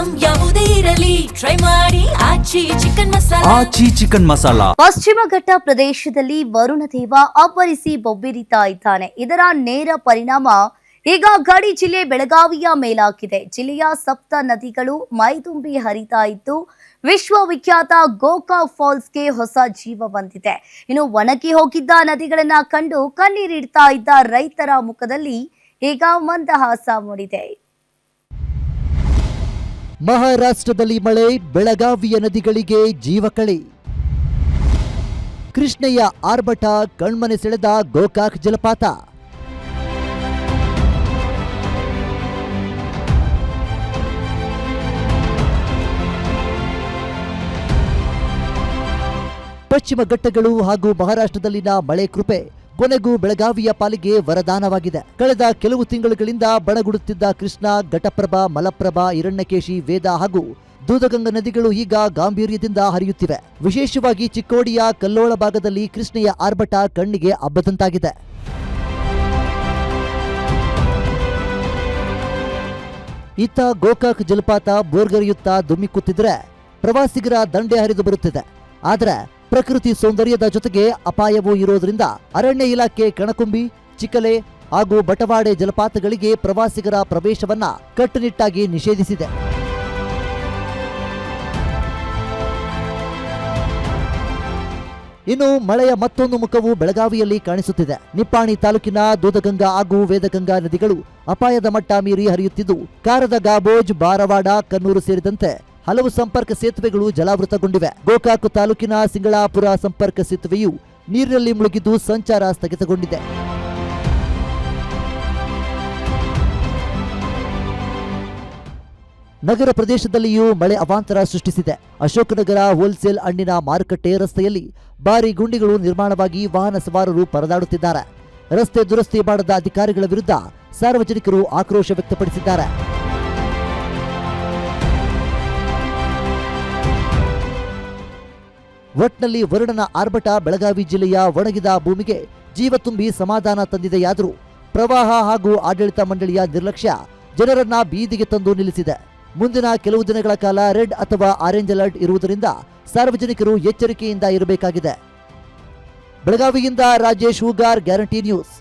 Item ಯಾವುದೇ ಇರಲಿ try ಮಾಡಿ ಆಚಿ ಚಿಕನ್ ಮಸಾಲಾ. ಪಶ್ಚಿಮ ಘಟ್ಟ ಪ್ರದೇಶದಲ್ಲಿ ವರುಣ ದೇವ ಅಬ್ಬರಿಸಿ ಬೊಬ್ಬಿರಿತಾ ಇದ್ದಾನೆ. ಇದರ ನೇರ ಪರಿಣಾಮ ಈಗ ಗಡಿ ಜಿಲ್ಲೆ ಬೆಳಗಾವಿಯ ಮೇಲಾಗಿದೆ. ಜಿಲ್ಲೆಯ ಸಪ್ತ ನದಿಗಳು ಮೈದುಂಬಿ ಹರಿತಾ ಇದ್ದು ವಿಶ್ವವಿಖ್ಯಾತ ಗೋಕಾಕ್ ಫಾಲ್ಸ್ಗೆ ಹೊಸ ಜೀವ ಬಂದಿದೆ. ಇನ್ನು ಒಣಗಿ ಹೋಗಿದ್ದ ನದಿಗಳನ್ನ ಕಂಡು ಕಣ್ಣೀರಿಡ್ತಾ ಇದ್ದ ರೈತರ ಮುಖದಲ್ಲಿ ಈಗ ಮಂದಹಾಸ ಮೂಡಿದೆ. ಮಹಾರಾಷ್ಟ್ರದಲ್ಲಿ ಮಳೆ, ಬೆಳಗಾವಿಯ ನದಿಗಳಿಗೆ ಜೀವಕಳಿ. ಕೃಷ್ಣಯ್ಯ ಆರ್ಭಟ, ಕಣ್ಮನೆ ಸೆಳೆದ ಗೋಕಾಕ್ ಜಲಪಾತ. ಪಶ್ಚಿಮ ಘಟ್ಟಗಳು ಹಾಗೂ ಮಹಾರಾಷ್ಟ್ರದಲ್ಲಿನ ಮಳೆ ಕೃಪೆ ಕೊನೆಗೂ ಬೆಳಗಾವಿಯ ಪಾಲಿಗೆ ವರದಾನವಾಗಿದೆ. ಕಳೆದ ಕೆಲವು ತಿಂಗಳುಗಳಿಂದ ಬಣಗುಡುತ್ತಿದ್ದ ಕೃಷ್ಣ, ಘಟಪ್ರಭಾ, ಮಲಪ್ರಭಾ, ಹಿರಣ್ಯಕೇಶಿ, ವೇದ ಹಾಗೂ ದೂದಗಂಗಾ ನದಿಗಳು ಈಗ ಗಾಂಭೀರ್ಯದಿಂದ ಹರಿಯುತ್ತಿವೆ. ವಿಶೇಷವಾಗಿ ಚಿಕ್ಕೋಡಿಯ ಕಲ್ಲೋಳ ಭಾಗದಲ್ಲಿ ಕೃಷ್ಣೆಯ ಆರ್ಭಟ ಕಣ್ಣಿಗೆ ಅಬ್ಬದಂತಾಗಿದೆ. ಇತ್ತ ಗೋಕಾಕ್ ಜಲಪಾತ ಬೋರ್ಗರೆಯುತ್ತಾ ದುಮ್ಮಿಕ್ಕುತ್ತಿದ್ರೆ ಪ್ರವಾಸಿಗರ ದಂಡೆ ಹರಿದು ಬರುತ್ತಿದೆ. ಆದರೆ ಪ್ರಕೃತಿ ಸೌಂದರ್ಯದ ಜೊತೆಗೆ ಅಪಾಯವೂ ಇರೋದ್ರಿಂದ ಅರಣ್ಯ ಇಲಾಖೆ ಕಣಕುಂಬಿ, ಚಿಕ್ಕಲೆ ಹಾಗೂ ಬಟವಾಡೆ ಜಲಪಾತಗಳಿಗೆ ಪ್ರವಾಸಿಗರ ಪ್ರವೇಶವನ್ನ ಕಟ್ಟುನಿಟ್ಟಾಗಿ ನಿಷೇಧಿಸಿದೆ. ಇನ್ನು ಮಳೆಯ ಮತ್ತೊಂದು ಮುಖವು ಬೆಳಗಾವಿಯಲ್ಲಿ ಕಾಣಿಸುತ್ತಿದೆ. ನಿಪ್ಪಾಣಿ ತಾಲೂಕಿನ ದೂದಗಂಗಾ ಹಾಗೂ ವೇದಗಂಗಾ ನದಿಗಳು ಅಪಾಯದ ಮಟ್ಟ ಮೀರಿ ಹರಿಯುತ್ತಿದ್ದು ಕಾರದ ಗಾಬೋಜ್, ಬಾರವಾಡ, ಕನ್ನೂರು ಸೇರಿದಂತೆ ಹಲವು ಸಂಪರ್ಕ ಸೇತುವೆಗಳು ಜಲಾವೃತಗೊಂಡಿವೆ. ಗೋಕಾಕ್ ತಾಲೂಕಿನ ಸಿಂಗಳಾಪುರ ಸಂಪರ್ಕ ಸೇತುವೆಯು ನೀರಿನಲ್ಲಿ ಮುಳುಗಿದ್ದು ಸಂಚಾರ ಸ್ಥಗಿತಗೊಂಡಿದೆ. ನಗರ ಪ್ರದೇಶದಲ್ಲಿಯೂ ಮಳೆ ಅವಾಂತರ ಸೃಷ್ಟಿಸಿದೆ. ಅಶೋಕನಗರ ಹೋಲ್ಸೇಲ್ ಹಣ್ಣಿನ ಮಾರುಕಟ್ಟೆ ರಸ್ತೆಯಲ್ಲಿ ಭಾರೀ ಗುಂಡಿಗಳು ನಿರ್ಮಾಣವಾಗಿ ವಾಹನ ಸವಾರರು ಪರದಾಡುತ್ತಿದ್ದಾರೆ. ರಸ್ತೆ ದುರಸ್ತಿ ಮಾಡದ ಅಧಿಕಾರಿಗಳ ವಿರುದ್ಧ ಸಾರ್ವಜನಿಕರು ಆಕ್ರೋಶ ವ್ಯಕ್ತಪಡಿಸಿದ್ದಾರೆ. ಒಟ್ನಲ್ಲಿ ವರುಣನ ಆರ್ಭಟ ಬೆಳಗಾವಿ ಜಿಲ್ಲೆಯ ಒಣಗಿದ ಭೂಮಿಗೆ ಜೀವ ತುಂಬಿ ಸಮಾಧಾನ ತಂದಿದೆಯಾದರೂ ಪ್ರವಾಹ ಹಾಗೂ ಆಡಳಿತ ಮಂಡಳಿಯ ನಿರ್ಲಕ್ಷ್ಯ ಜನರನ್ನ ಬೀದಿಗೆ ತಂದು ನಿಲ್ಲಿಸಿದೆ. ಮುಂದಿನ ಕೆಲವು ದಿನಗಳ ಕಾಲ ರೆಡ್ ಅಥವಾ ಆರೆಂಜ್ ಅಲರ್ಟ್ ಇರುವುದರಿಂದ ಸಾರ್ವಜನಿಕರು ಎಚ್ಚರಿಕೆಯಿಂದ ಇರಬೇಕಾಗಿದೆ. ಬೆಳಗಾವಿಯಿಂದ ರಾಜೇಶ್ ಹೂಗಾರ್, ಗ್ಯಾರಂಟಿ ನ್ಯೂಸ್.